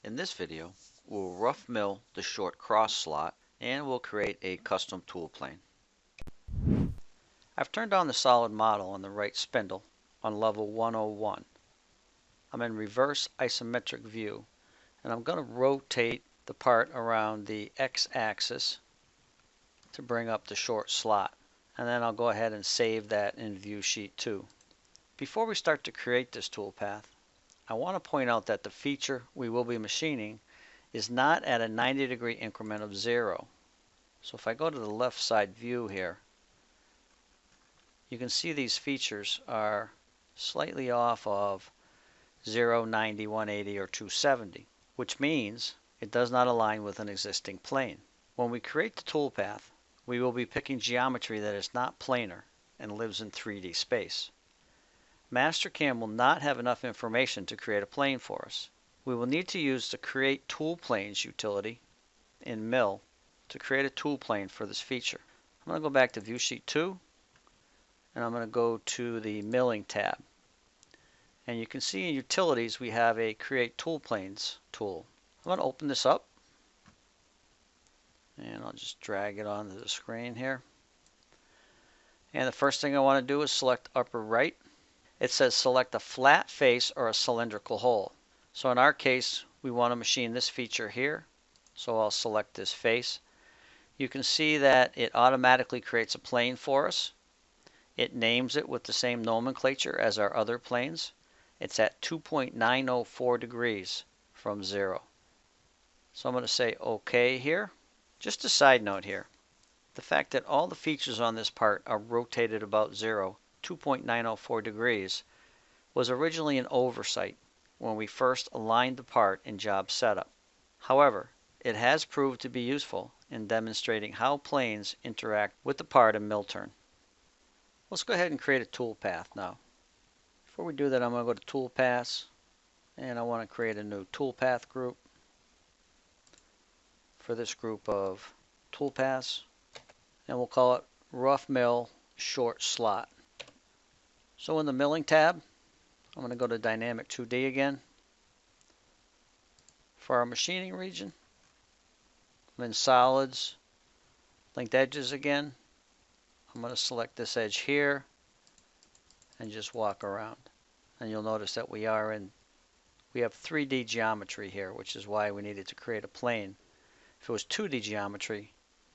In this video, we'll rough mill the short cross slot and we'll create a custom tool plane. I've turned on the solid model on the right spindle on level 101. I'm in reverse isometric view and I'm going to rotate the part around the x-axis to bring up the short slot, and then I'll go ahead and save that in view sheet 2. Before we start to create this toolpath, I want to point out that the feature we will be machining is not at a 90-degree increment of 0. So if I go to the left side view here, you can see these features are slightly off of 0, 90, 180, or 270, which means it does not align with an existing plane. When we create the toolpath, we will be picking geometry that is not planar and lives in 3D space. Mastercam will not have enough information to create a plane for us. We will need to use the Create Tool Planes utility in Mill to create a tool plane for this feature. I'm going to go back to View Sheet 2 and I'm going to go to the Milling tab. And you can see in Utilities we have a Create Tool Planes tool. I'm going to open this up and I'll just drag it onto the screen here. And the first thing I want to do is select upper right. It says select a flat face or a cylindrical hole. So in our case, we want to machine this feature here. So I'll select this face. You can see that it automatically creates a plane for us. It names it with the same nomenclature as our other planes. It's at 2.904 degrees from 0. So I'm going to say OK here. Just a side note here. The fact that all the features on this part are rotated about 0, 2.904 degrees, was originally an oversight when we first aligned the part in job setup. However, it has proved to be useful in demonstrating how planes interact with the part in MILTURN. Let's go ahead and create a toolpath now. Before we do that, I'm going to go to Toolpaths, and I want to create a new toolpath group for this group of toolpaths, and we'll call it Rough Mill Short Slot. So in the Milling tab, I'm going to go to Dynamic 2D again. For our machining region, I'm in Solids, Linked Edges again. I'm going to select this edge here and just walk around. And you'll notice that we have 3D geometry here, which is why we needed to create a plane. If it was 2D geometry,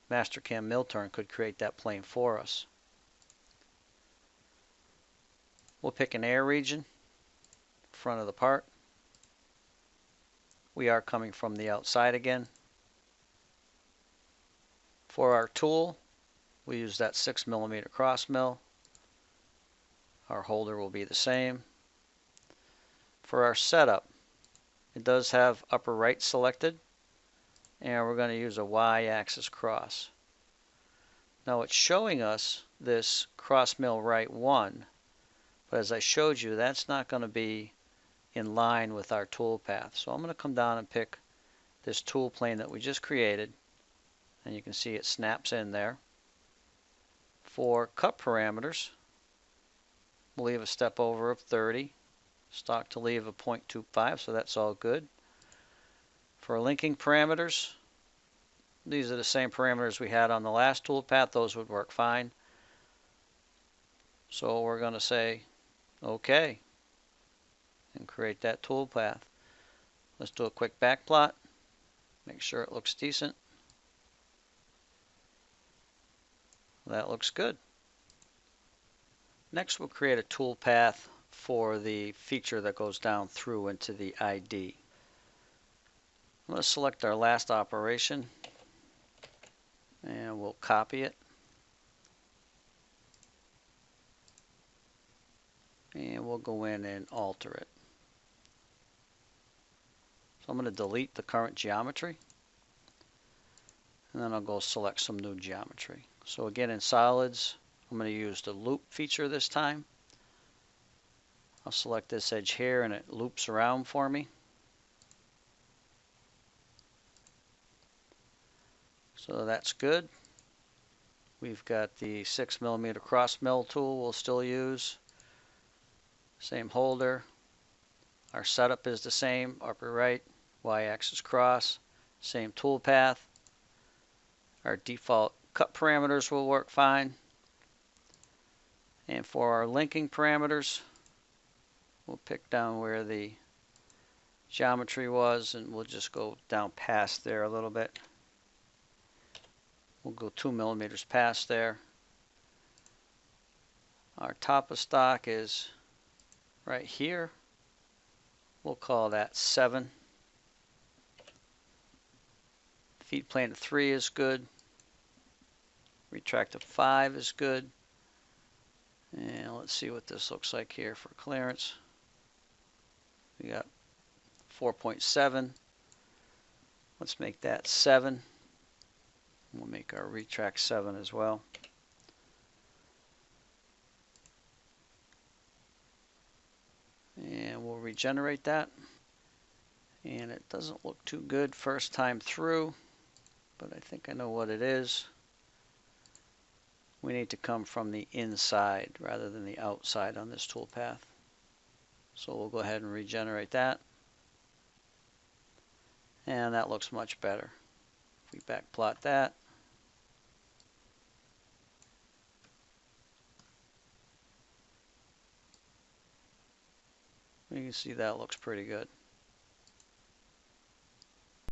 Mastercam MILTURN could create that plane for us. We'll pick an air region, front of the part. We are coming from the outside again. For our tool, we use that 6mm cross mill. Our holder will be the same. For our setup, it does have upper right selected, and we're going to use a Y-axis cross. Now it's showing us this cross mill right 1, but as I showed you, that's not going to be in line with our tool path. So I'm going to come down and pick this tool plane that we just created, and you can see it snaps in there. For cut parameters, we'll leave a step over of 30, stock to leave of 0.25, so that's all good. For linking parameters, these are the same parameters we had on the last tool path. Those would work fine. So we're going to say OK and create that tool path. Let's do a quick back plot. Make sure it looks decent. That looks good. Next, we'll create a tool path for the feature that goes down through into the ID. I'm going to select our last operation and we'll copy it. And we'll go in and alter it. So I'm going to delete the current geometry. And then I'll go select some new geometry. So again, in Solids, I'm going to use the loop feature this time. I'll select this edge here and it loops around for me. So that's good. We've got the 6mm cross mill tool we'll still use. Same holder. Our setup is the same, upper right. y-axis cross, same toolpath. Our default cut parameters will work fine. And for our linking parameters, we'll pick down where the geometry was, and we'll just go down past there a little bit. We'll go 2 millimeters past there. Our top of stock is right here. We'll call that 7. Feed plane of 3 is good. Retract of 5 is good. And let's see what this looks like here for clearance. We got 4.7. Let's make that 7. We'll make our retract 7 as well. And we'll regenerate that. And it doesn't look too good first time through, but I think I know what it is. We need to come from the inside rather than the outside on this toolpath. So we'll go ahead and regenerate that. And that looks much better. If we backplot that, you can see that looks pretty good.